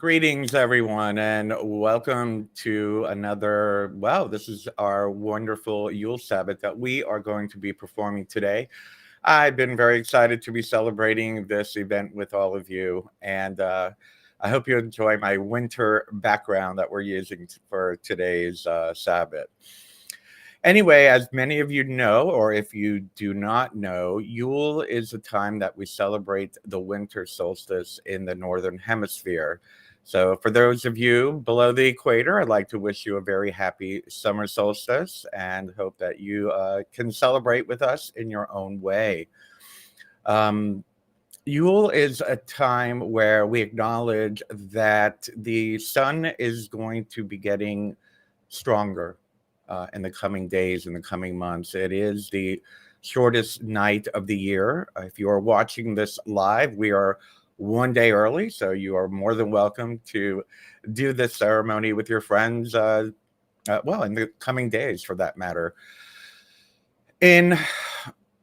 Greetings, everyone, and welcome to another. Wow, this is our wonderful Yule Sabbat that we are going to be performing today. I've been very excited to be celebrating this event with all of you, and I hope you enjoy my winter background that we're using for today's Sabbath. Anyway, as many of you know, or if you do not know, Yule is a time that we celebrate the winter solstice in the Northern Hemisphere. So, for those of you below the equator, I'd like to wish you a very happy summer solstice and hope that you can celebrate with us in your own way. Um, Yule is a time where we acknowledge that the sun is going to be getting stronger in the coming days, in the coming months. It is the shortest night of the year. If you are watching this live, we are one day early, so you are more than welcome to do this ceremony with your friends. Well, in the coming days, for that matter. In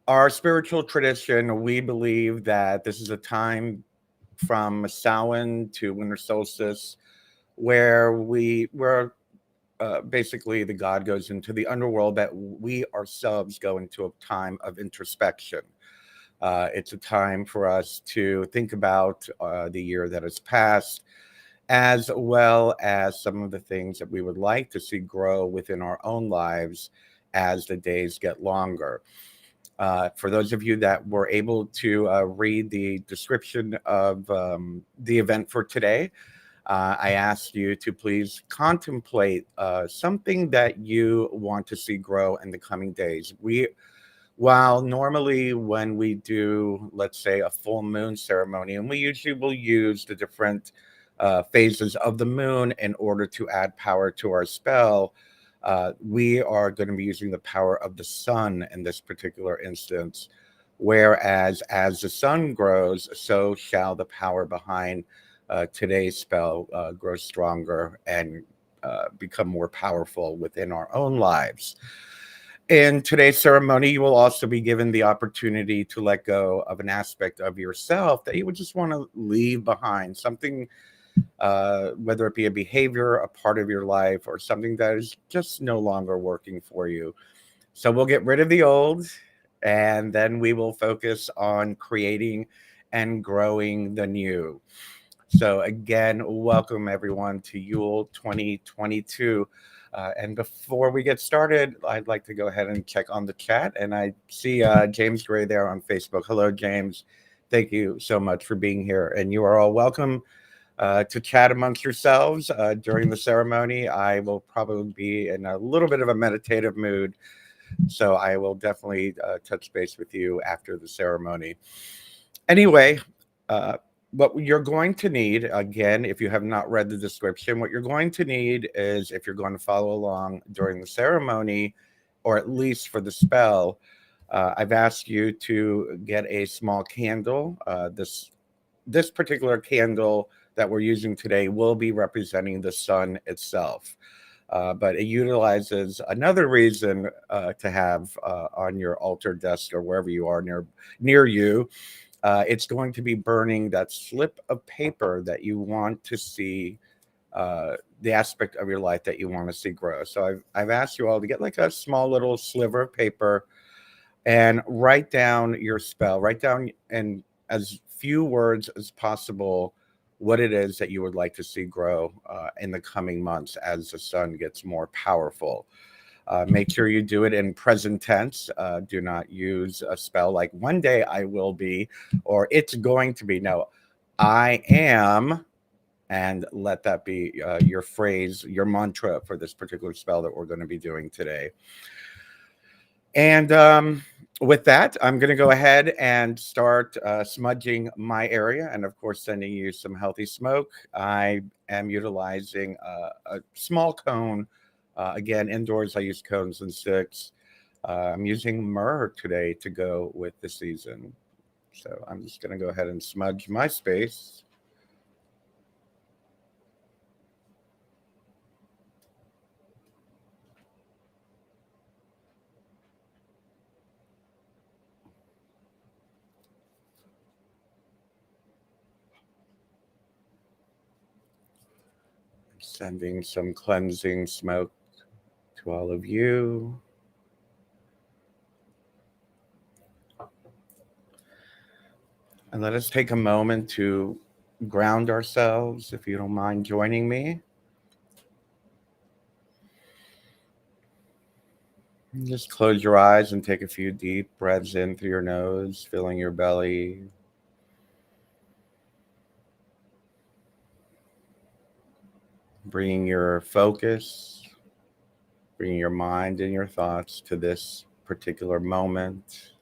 our spiritual tradition, we believe that this is a time from Samhain to winter solstice where basically the god goes into the underworld, that we ourselves go into a time of introspection. It's a time for us to think about the year that has passed, as well as some of the things that we would like to see grow within our own lives as the days get longer. For those of you that were able to read the description of the event for today, I ask you to please contemplate something that you want to see grow in the coming days. While normally when we do, let's say, a full moon ceremony, and we usually will use the different phases of the moon in order to add power to our spell, we are going to be using the power of the sun in this particular instance. Whereas as the sun grows, so shall the power behind today's spell grow stronger and become more powerful within our own lives. In today's ceremony, you will also be given the opportunity to let go of an aspect of yourself that you would just want to leave behind, something, whether it be a behavior, a part of your life, or something that is just no longer working for you. So we'll get rid of the old, and then we will focus on creating and growing the new. So again, welcome everyone to Yule 2022. And before we get started, I'd like to go ahead and check on the chat. And I see James Gray there on Facebook. Hello, James. Thank you so much for being here. And you are all welcome to chat amongst yourselves during the ceremony. I will probably be in a little bit of a meditative mood, so I will definitely touch base with you after the ceremony. Anyway, what you're going to need, again, if you have not read the description, what you're going to need is, if you're going to follow along during the ceremony, or at least for the spell, I've asked you to get a small candle. This particular candle that we're using today will be representing the sun itself. But it utilizes another reason to have on your altar desk or wherever you are near you. It's going to be burning that slip of paper that you want to see, the aspect of your life that you want to see grow. So I've asked you all to get like a small little sliver of paper and write down your spell. Write down in as few words as possible what it is that you would like to see grow in the coming months as the sun gets more powerful. Make sure you do it in present tense. Do not use a spell like "one day I will be" or "it's going to be." No, "I am," and let that be your phrase, your mantra for this particular spell that we're going to be doing today. And with that, I'm going to go ahead and start smudging my area, and of course, sending you some healthy smoke. I am utilizing a small cone. Again, indoors, I use cones and sticks. I'm using myrrh today to go with the season. So I'm just going to go ahead and smudge my space. Sending some cleansing smoke to all of you. And let us take a moment to ground ourselves, if you don't mind joining me. Just close your eyes and take a few deep breaths in through your nose, filling your belly. Bringing your focus, bringing your mind and your thoughts to this particular moment.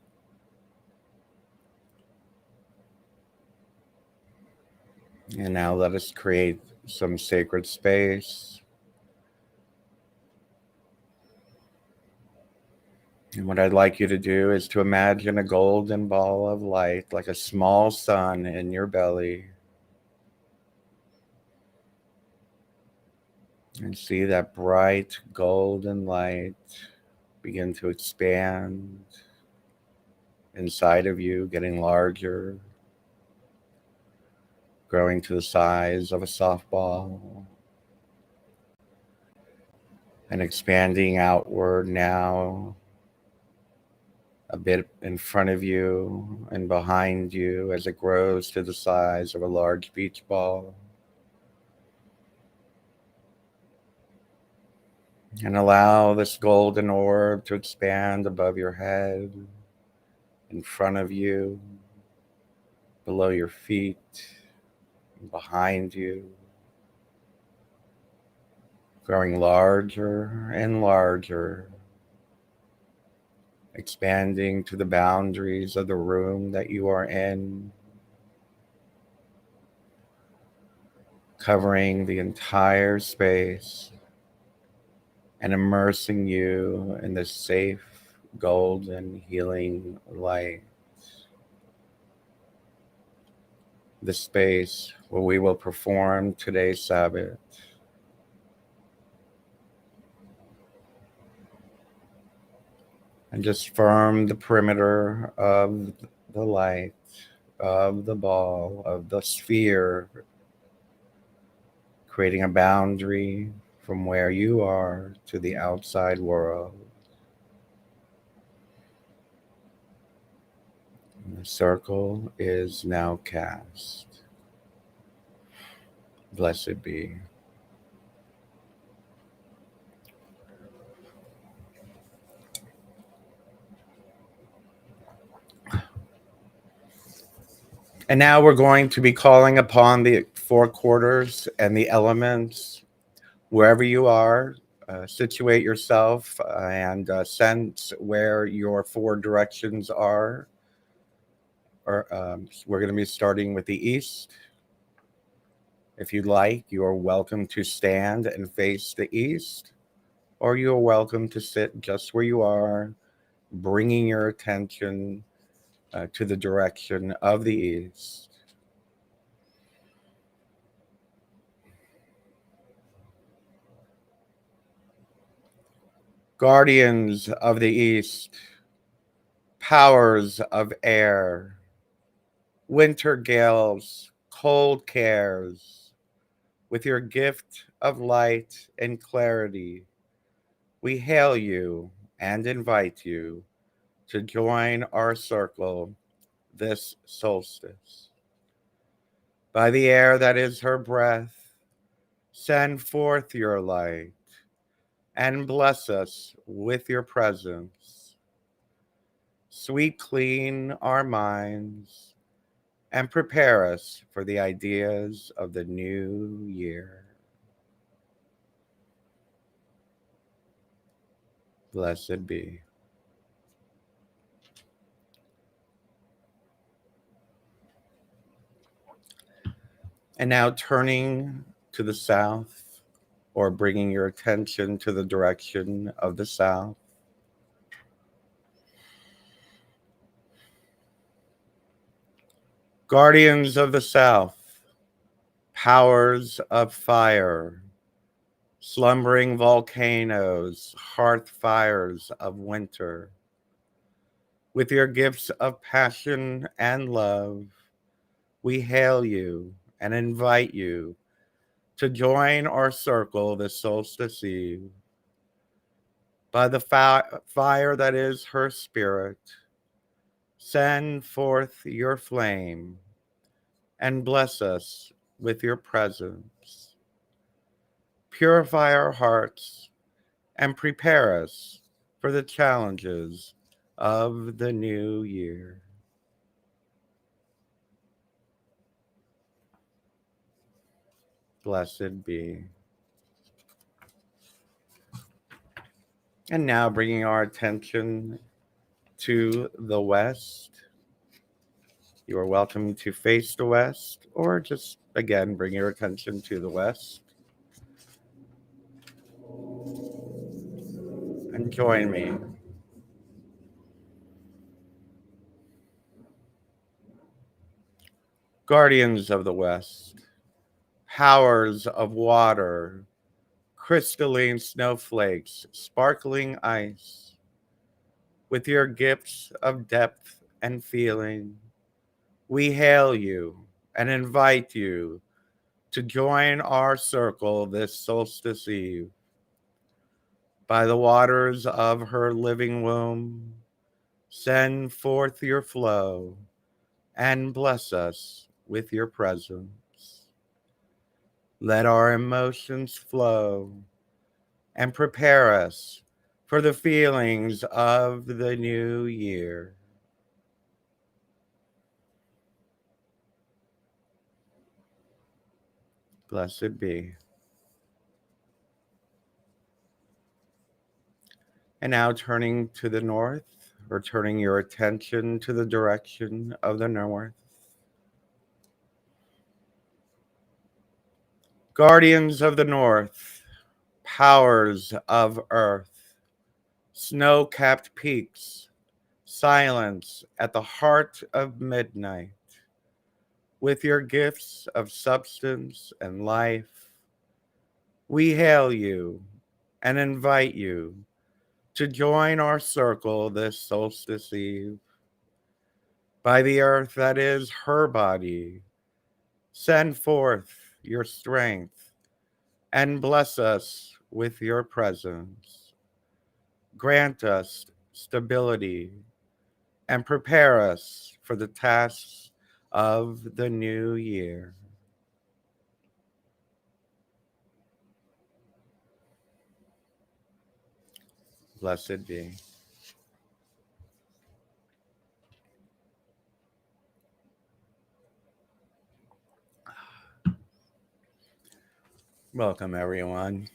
And now let us create some sacred space. And what I'd like you to do is to imagine a golden ball of light, like a small sun in your belly. And see that bright golden light begin to expand inside of you, getting larger, growing to the size of a softball, and expanding outward now, a bit in front of you and behind you as it grows to the size of a large beach ball. And allow this golden orb to expand above your head, in front of you, below your feet, behind you, growing larger and larger, expanding to the boundaries of the room that you are in, covering the entire space and immersing you in this safe, golden, healing light. The space where we will perform today's Sabbath. And just firm the perimeter of the light, of the ball, of the sphere, creating a boundary from where you are to the outside world. And the circle is now cast. Blessed be. And now we're going to be calling upon the four quarters and the elements. Wherever you are, situate yourself and sense where your four directions are. We're going to be starting with the east. If you'd like, you are welcome to stand and face the east, or you are welcome to sit just where you are, bringing your attention to the direction of the east. Guardians of the east, powers of air, winter gales, cold cares, with your gift of light and clarity, we hail you and invite you to join our circle this solstice. By the air that is her breath, send forth your light and bless us with your presence. Sweet clean our minds and prepare us for the ideas of the new year. Blessed be. And now turning to the south, or bringing your attention to the direction of the south. Guardians of the south, powers of fire, slumbering volcanoes, hearth fires of winter, with your gifts of passion and love, we hail you and invite you to join our circle this solstice eve. By the fire that is her spirit, send forth your flame and bless us with your presence. Purify our hearts and prepare us for the challenges of the new year. Blessed be. And now bringing our attention to the west. You are welcome to face the west or just again bring your attention to the west. And join me. Guardians of the West, powers of water, crystalline snowflakes, sparkling ice, with your gifts of depth and feeling, we hail you and invite you to join our circle this solstice eve. By the waters of her living womb, send forth your flow and bless us with your presence. Let our emotions flow and prepare us for the feelings of the new year. Blessed be. And now turning to the north, or turning your attention to the direction of the north. Guardians of the north, powers of earth, snow-capped peaks, silence at the heart of midnight. With your gifts of substance and life, we hail you and invite you to join our circle this solstice eve. By the earth that is her body, send forth your strength and bless us with your presence. Grant us stability and prepare us for the tasks of the new year. Blessed be. Welcome, everyone.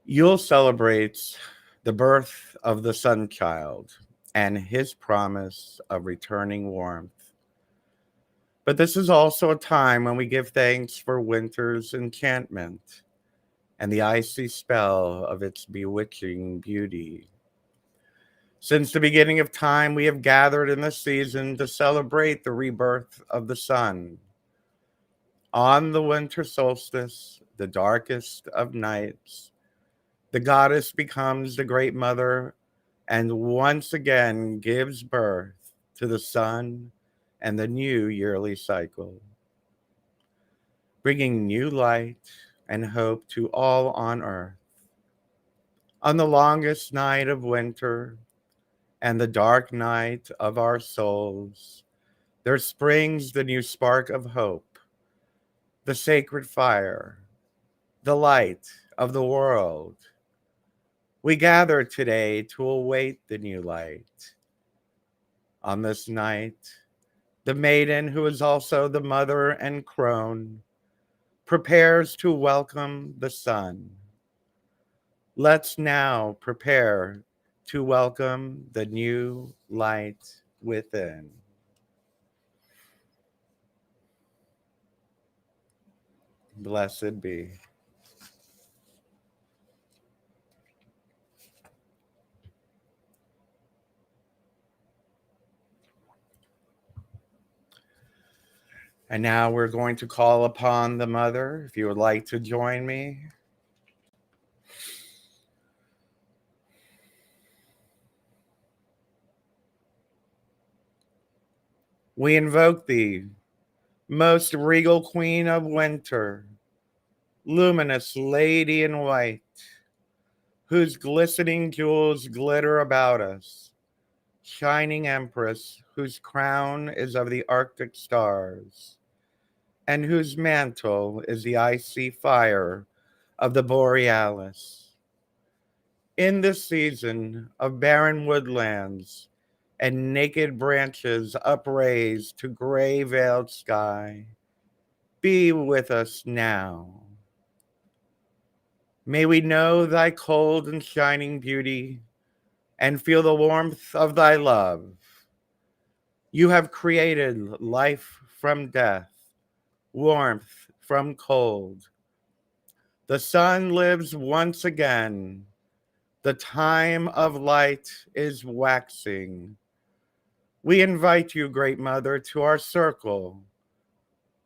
Yule celebrates the birth of the sun child and his promise of returning warmth. But this is also a time when we give thanks for winter's enchantment and the icy spell of its bewitching beauty. Since the beginning of time, we have gathered in this season to celebrate the rebirth of the sun. On the winter solstice, the darkest of nights, the goddess becomes the great mother and once again gives birth to the sun and the new yearly cycle, bringing new light and hope to all on earth. On the longest night of winter and the dark night of our souls, there springs the new spark of hope, the sacred fire, the light of the world. We gather today to await the new light. On this night, the maiden, who is also the mother and crone, prepares to welcome the sun. Let's now prepare to welcome the new light within. Blessed be. And now we're going to call upon the mother, if you would like to join me. We invoke thee, most regal queen of winter, luminous lady in white, whose glistening jewels glitter about us, shining empress, whose crown is of the Arctic stars, and whose mantle is the icy fire of the borealis. In this season of barren woodlands and naked branches upraised to gray veiled sky, be with us now. May we know thy cold and shining beauty and feel the warmth of thy love. You have created life from death, warmth from cold. The sun lives once again. The time of light is waxing. We invite you, Great Mother, to our circle.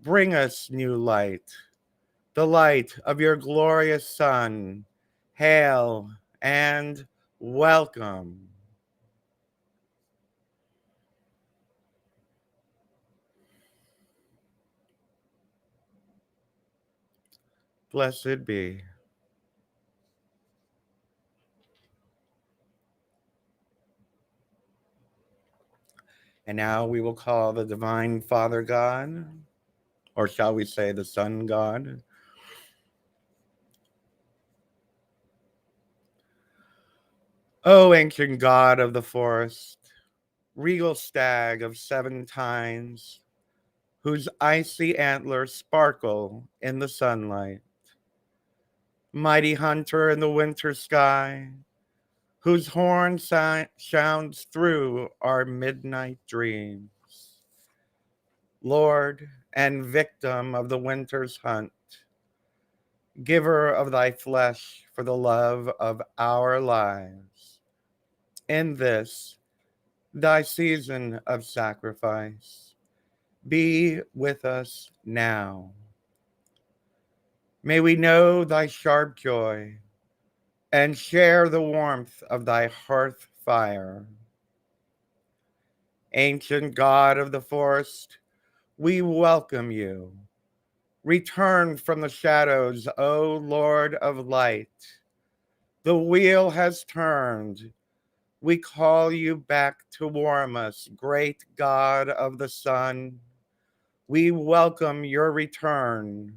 Bring us new light, the light of your glorious Son. Hail and welcome. Blessed be. And now we will call the Divine Father God, or shall we say the Son God? O ancient God of the forest, regal stag of 7 tines, whose icy antlers sparkle in the sunlight, mighty hunter in the winter sky, whose horn sounds through our midnight dreams. Lord and victim of the winter's hunt, giver of thy flesh for the love of our lives. In this, thy season of sacrifice, be with us now. May we know thy sharp joy and share the warmth of thy hearth fire. Ancient God of the forest, we welcome you. Return from the shadows, O Lord of light. The wheel has turned. We call you back to warm us, great God of the sun. We welcome your return.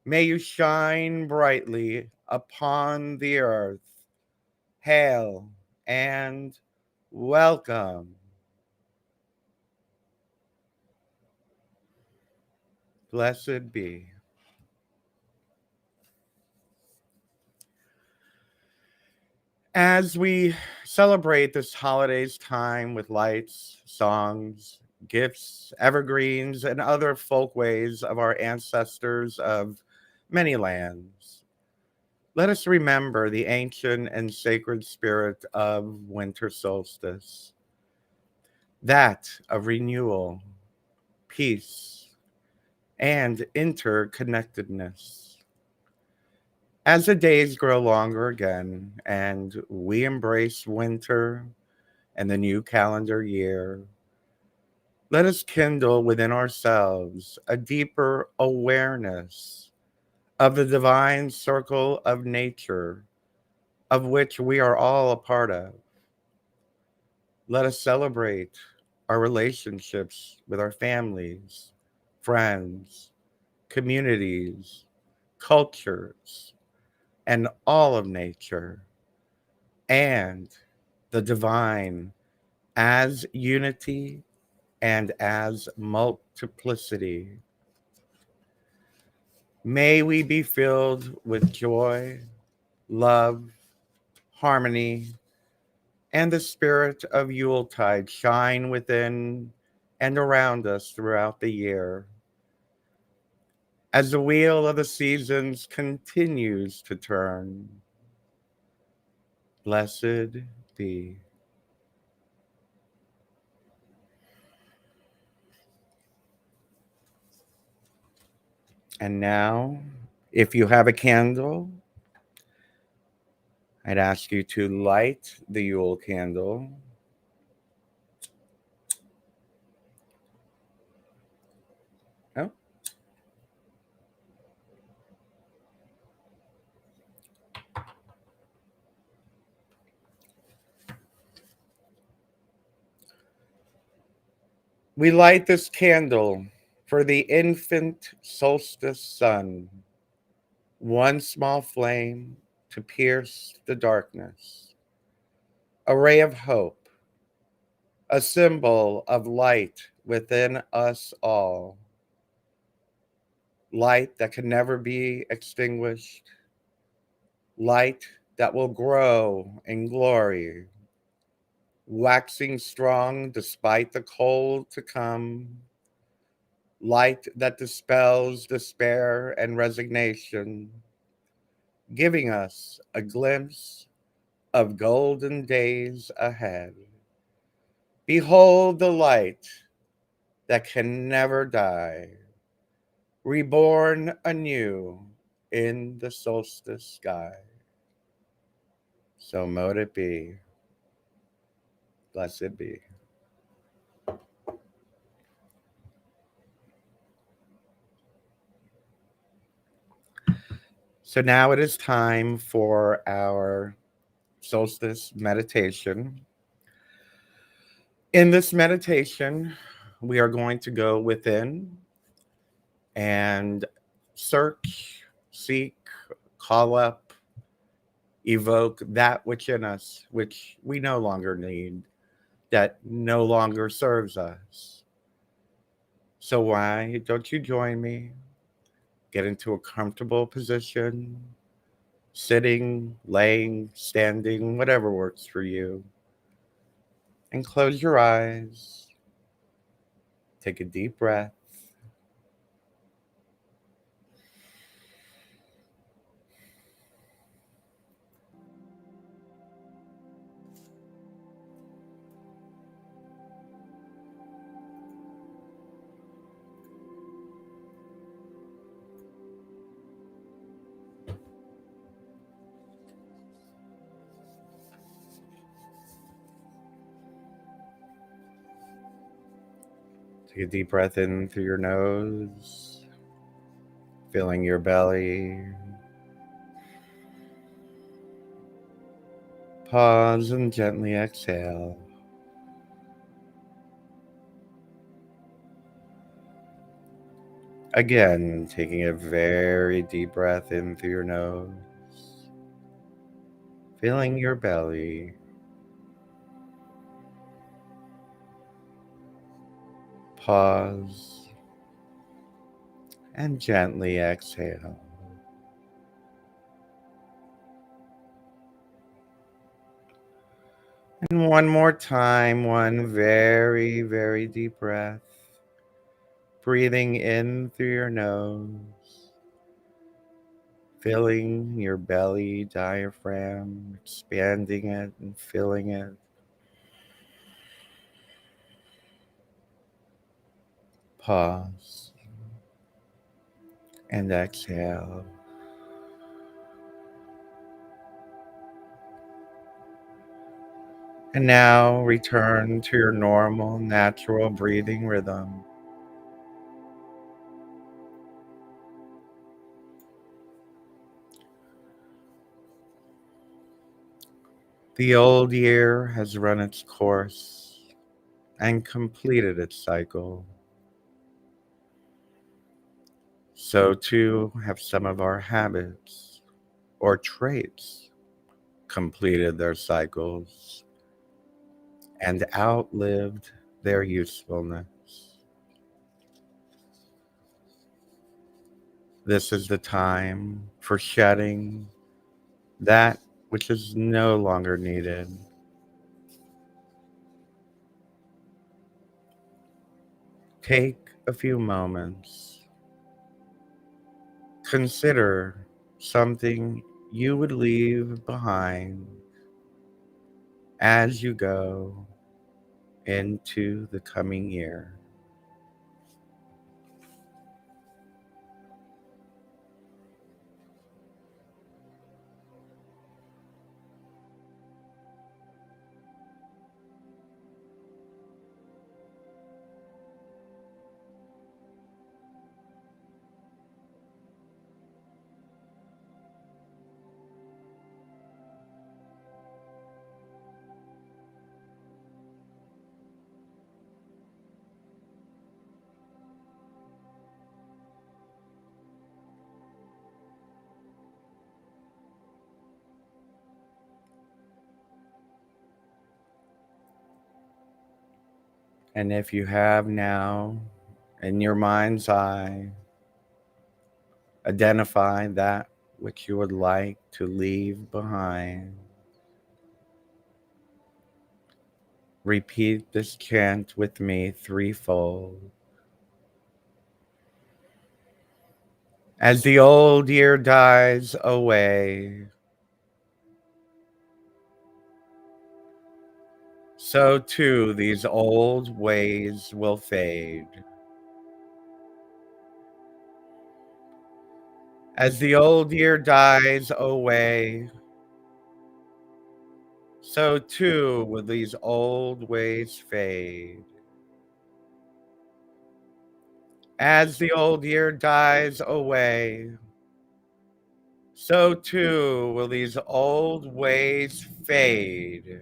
May you shine brightly upon the earth. Hail and welcome. Blessed be. As we celebrate this holiday's time with lights, songs, gifts, evergreens, and other folkways of our ancestors of many lands, let us remember the ancient and sacred spirit of winter solstice, that of renewal, peace, and interconnectedness. As the days grow longer again and we embrace winter and the new calendar year, let us kindle within ourselves a deeper awareness of the divine circle of nature of which we are all a part of. Let us celebrate our relationships with our families, friends, communities, cultures, and all of nature, and the divine as unity and as multiplicity. May we be filled with joy, love, harmony, and the spirit of Yuletide shine within and around us throughout the year. As the wheel of the seasons continues to turn, blessed be. And now, if you have a candle, I'd ask you to light the Yule candle. Oh, We light this candle for the infant solstice sun, one small flame to pierce the darkness, a ray of hope, a symbol of light within us all, light that can never be extinguished, light that will grow in glory, waxing strong despite the cold to come, light that dispels despair and resignation, giving us a glimpse of golden days ahead. Behold the light that can never die, reborn anew in the solstice sky. So mote it be. Blessed be. So now it is time for our solstice meditation. In this meditation, we are going to go within and search, seek, call up, evoke that which in us, which we no longer need, that no longer serves us. So, why don't you join me? Get into a comfortable position, sitting, laying, standing, whatever works for you, and close your eyes. Take a deep breath. Take a deep breath in through your nose, filling your belly. Pause and gently exhale. Again, taking a very deep breath in through your nose, filling your belly. Pause and gently exhale. And one more time, one very, very deep breath. Breathing in through your nose, filling your belly diaphragm, expanding it and filling it. Pause and exhale. And now return to your normal, natural breathing rhythm. The old year has run its course and completed its cycle. So too have some of our habits or traits completed their cycles and outlived their usefulness. This is the time for shedding that which is no longer needed. Take a few moments. Consider something you would leave behind as you go into the coming year. And if you have now, in your mind's eye, identify that which you would like to leave behind, repeat this chant with me threefold. As the old year dies away, so too these old ways will fade. As the old year dies away, so too will these old ways fade. As the old year dies away, so too will these old ways fade.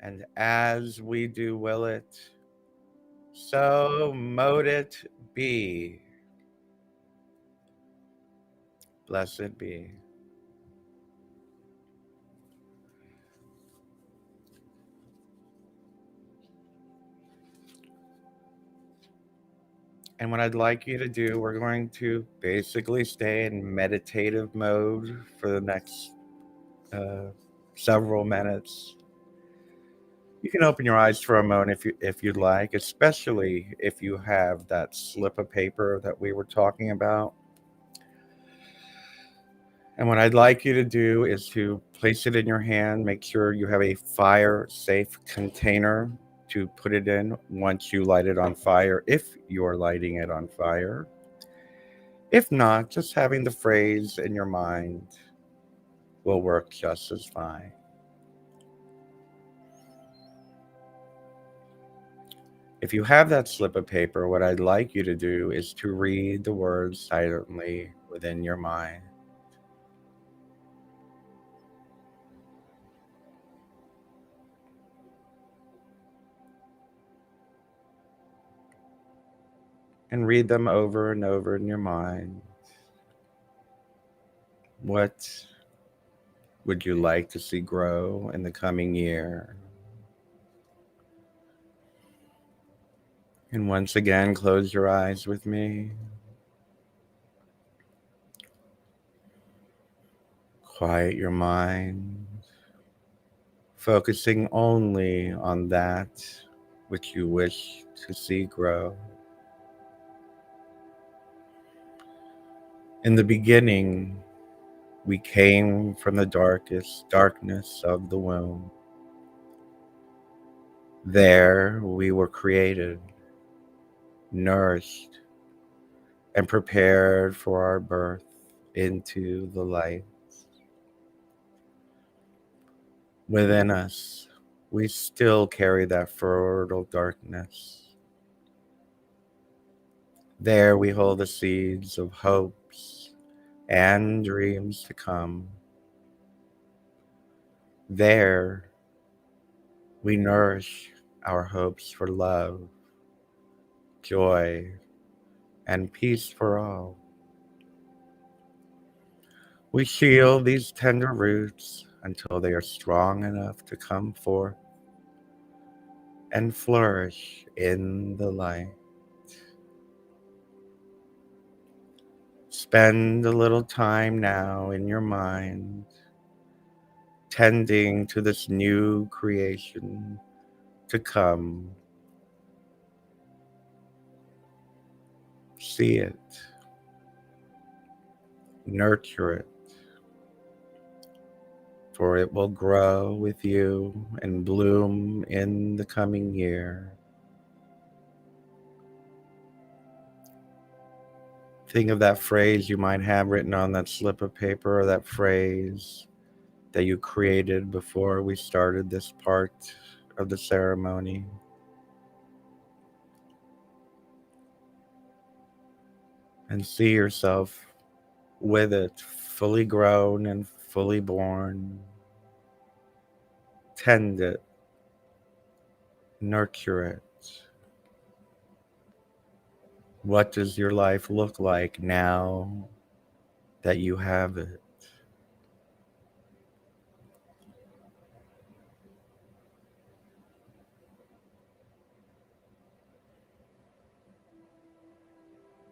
And as we do will it, so mote it be. Blessed be. And what I'd like you to do, we're going to basically stay in meditative mode for the next several minutes. You can open your eyes for a moment if you'd like, especially if you have that slip of paper that we were talking about. And what I'd like you to do is to place it in your hand. Make sure you have a fire-safe container to put it in once you light it on fire, if you're lighting it on fire. If not, just having the phrase in your mind will work just as fine. If you have that slip of paper, what I'd like you to do is to read the words silently within your mind. And read them over and over in your mind. What would you like to see grow in the coming year? And once again, close your eyes with me. Quiet your mind, focusing only on that which you wish to see grow. In the beginning, we came from the darkest darkness of the womb. There we were created, nourished, and prepared for our birth into the light. Within us, we still carry that fertile darkness. There we hold the seeds of hopes and dreams to come. There we nourish our hopes for love, joy, and peace for all. We shield these tender roots until they are strong enough to come forth and flourish in the light. Spend a little time now in your mind tending to this new creation to come. See it, nurture it, for it will grow with you and bloom in the coming year. Think of that phrase you might have written on that slip of paper, or that phrase that you created before we started this part of the ceremony. And see yourself with it, fully grown and fully born. Tend it, nurture it. What does your life look like now that you have it?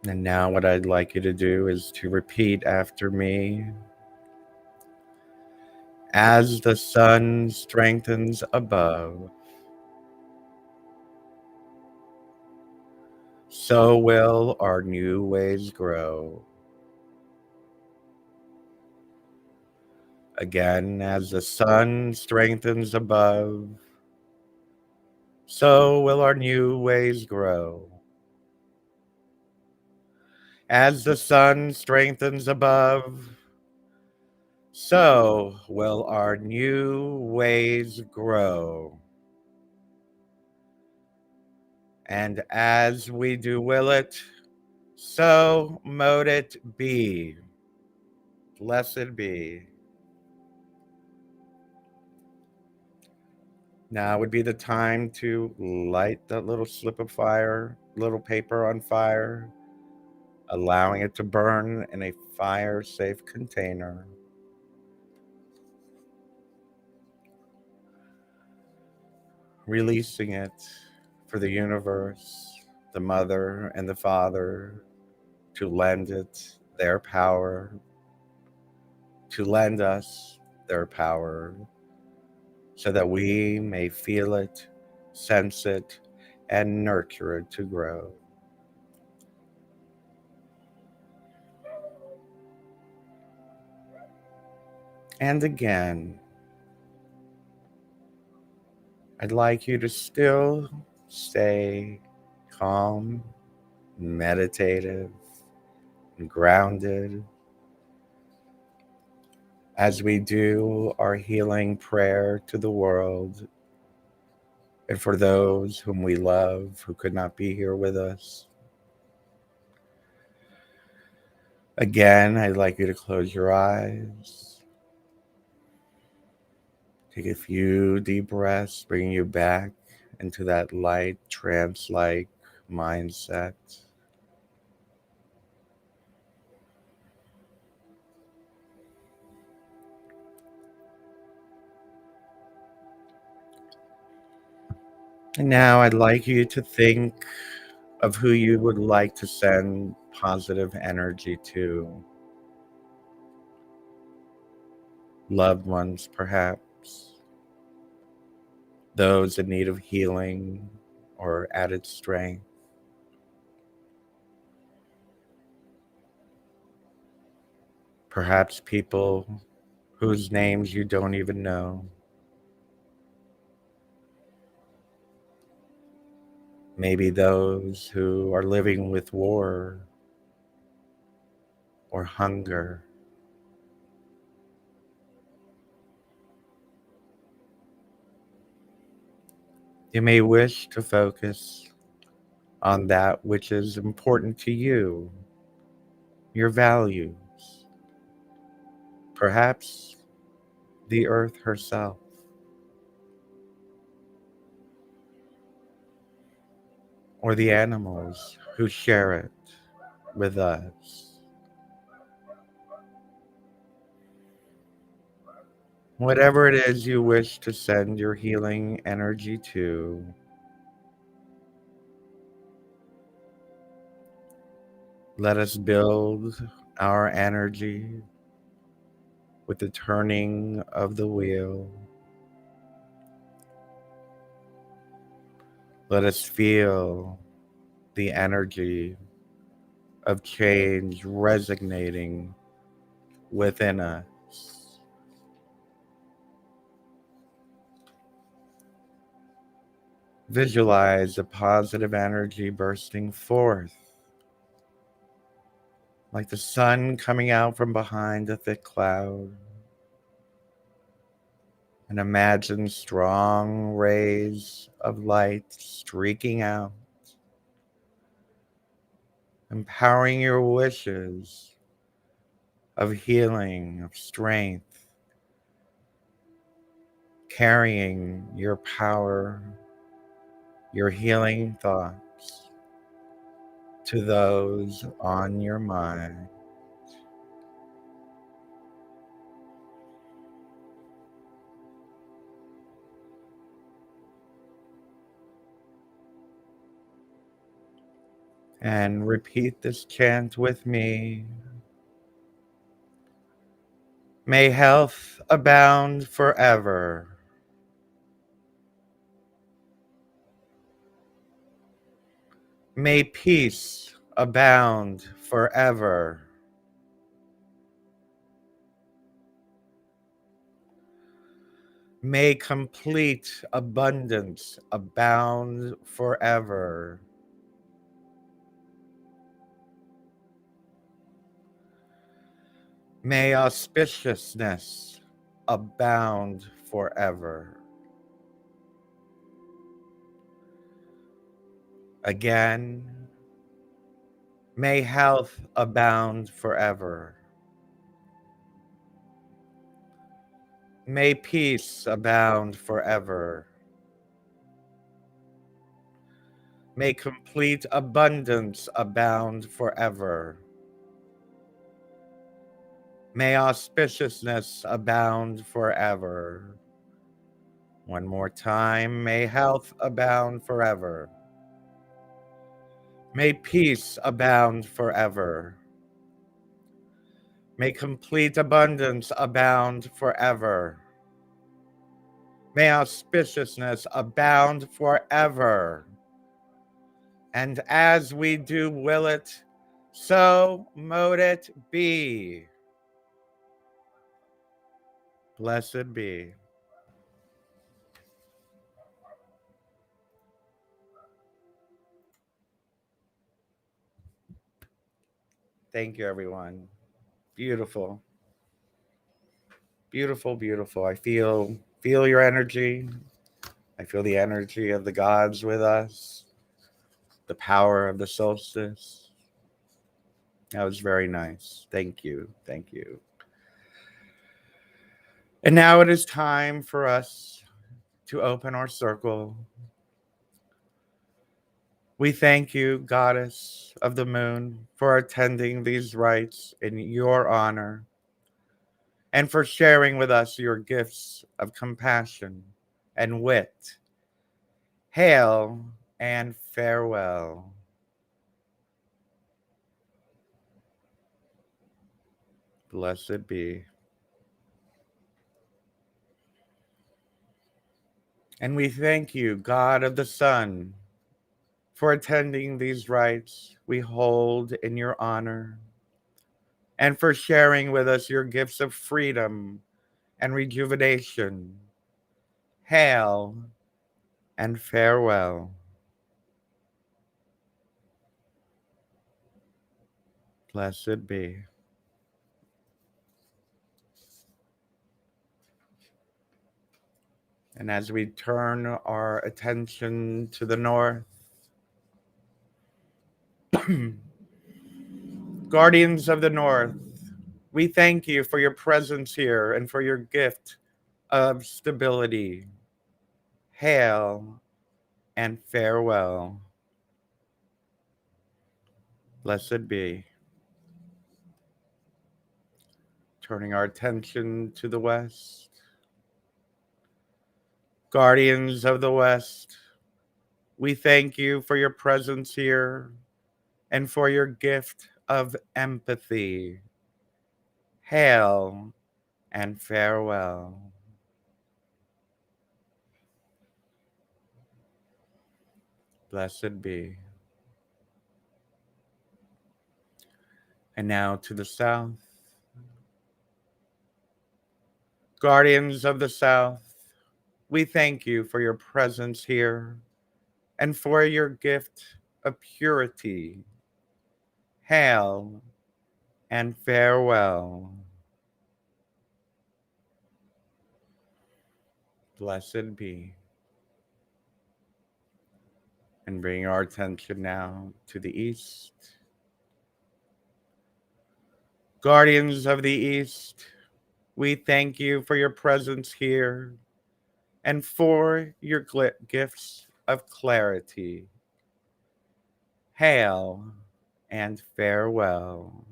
And now, what I'd like you to do is to repeat after me. As the sun strengthens above, so will our new ways grow. Again, as the sun strengthens above, so will our new ways grow. As the sun strengthens above, so will our new ways grow. And as we do will it, so mote it be. Blessed be. Now would be the time to light that little slip of fire, little paper on fire, allowing it to burn in a fire-safe container. Releasing it for the universe, the Mother and the Father, to lend it their power, to lend us their power, so that we may feel it, sense it, and nurture it to grow. And again, I'd like you to still stay calm, meditative, and grounded as we do our healing prayer to the world and for those whom we love who could not be here with us. Again, I'd like you to close your eyes. Take a few deep breaths, bringing you back into that light, trance-like mindset. And now I'd like you to think of who you would like to send positive energy to. Loved ones, perhaps. Those in need of healing or added strength. Perhaps people whose names you don't even know. Maybe those who are living with war or hunger. You may wish to focus on that which is important to you, your values, perhaps the earth herself, or the animals who share it with us. Whatever it is you wish to send your healing energy to, let us build our energy with the turning of the wheel. Let us feel the energy of change resonating within us. Visualize a positive energy bursting forth, like the sun coming out from behind a thick cloud. And imagine strong rays of light streaking out, empowering your wishes of healing, of strength, carrying your power, your healing thoughts to those on your mind. And repeat this chant with me. May health abound forever. May peace abound forever. May complete abundance abound forever. May auspiciousness abound forever. Again, may health abound forever. May peace abound forever. May complete abundance abound forever. May auspiciousness abound forever. One more time, may health abound forever. May peace abound forever. May complete abundance abound forever. May auspiciousness abound forever. And as we do will it, so mote it be. Blessed be. Thank you, everyone. Beautiful, beautiful, beautiful. I feel your energy. I feel the energy of the gods with us. The power of the solstice. That was very nice. Thank you. Thank you. And now it is time for us to open our circle. We thank you, Goddess of the Moon, for attending these rites in your honor and for sharing with us your gifts of compassion and wit. Hail and farewell. Blessed be. And we thank you, God of the Sun, for attending these rites we hold in your honor and for sharing with us your gifts of freedom and rejuvenation. Hail and farewell. Blessed be. And as we turn our attention to the north, guardians of the north, we thank you for your presence here and for your gift of stability. Hail and farewell. Blessed be. Turning our attention to the west, guardians of the west, we thank you for your presence here and for your gift of empathy. Hail and farewell. Blessed be. And now to the south. Guardians of the south, we thank you for your presence here and for your gift of purity. Hail and farewell. Blessed be. And bring our attention now to the east. Guardians of the east, we thank you for your presence here and for your gifts of clarity. Hail and farewell.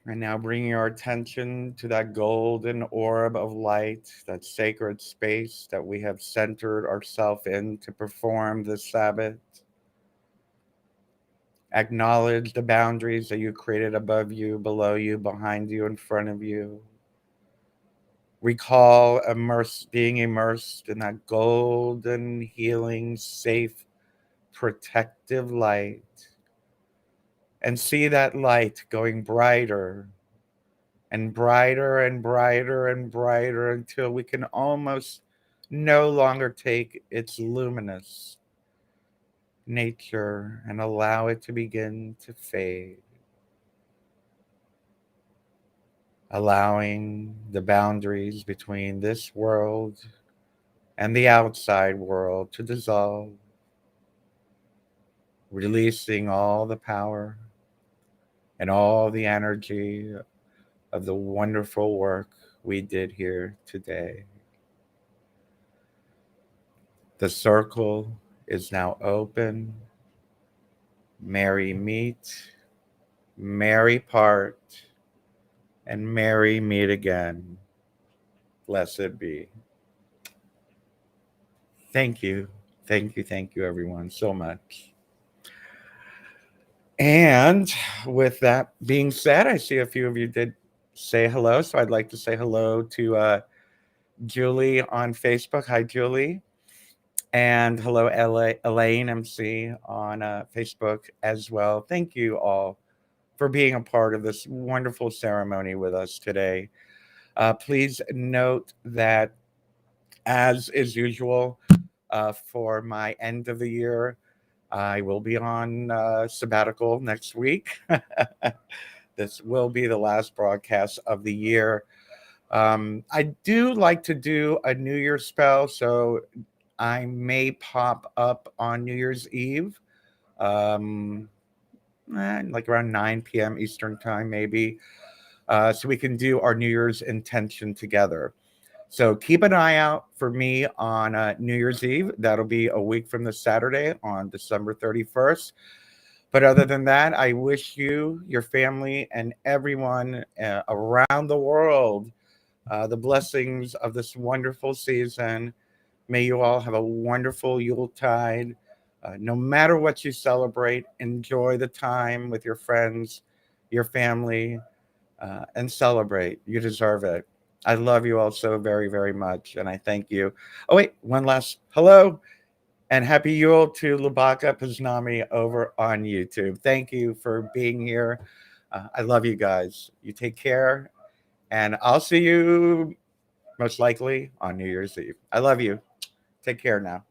And now bringing our attention to that golden orb of light, that sacred space that we have centered ourselves in to perform this Sabbath. Acknowledge the boundaries that you created above you, below you, behind you, in front of you. Recall being immersed in that golden, healing, safe, protective light. And see that light going brighter and brighter and brighter and brighter until we can almost no longer take its luminous nature and allow it to begin to fade. Allowing the boundaries between this world and the outside world to dissolve, releasing all the power and all the energy of the wonderful work we did here today. The circle is now open. Merry meet, merry part, and merry meet again. Blessed be. Thank you. Thank you, everyone, so much. And with that being said, I see a few of you did say hello. So I'd like to say hello to Julie on Facebook. Hi, Julie. And hello, Elaine MC on Facebook as well. Thank you all for being a part of this wonderful ceremony with us today. Please note that, as is usual, for my end of the year, I will be on sabbatical next week. This will be the last broadcast of the year. I do like to do a New Year's spell, so I may pop up on New Year's Eve, like around 9 p.m. Eastern time, maybe, so we can do our New Year's intention together. So keep an eye out for me on New Year's Eve. That'll be a week from this Saturday on December 31st. But other than that, I wish you, your family, and everyone around the world the blessings of this wonderful season. May you all have a wonderful Yuletide. No matter what you celebrate, enjoy the time with your friends, your family, and celebrate. You deserve it. I love you all so very, very much, and I thank you. Oh, wait, one last hello and happy Yule to Labaka Paznami over on YouTube. Thank you for being here. I love you guys. You take care, and I'll see you most likely on New Year's Eve. I love you. Take care now.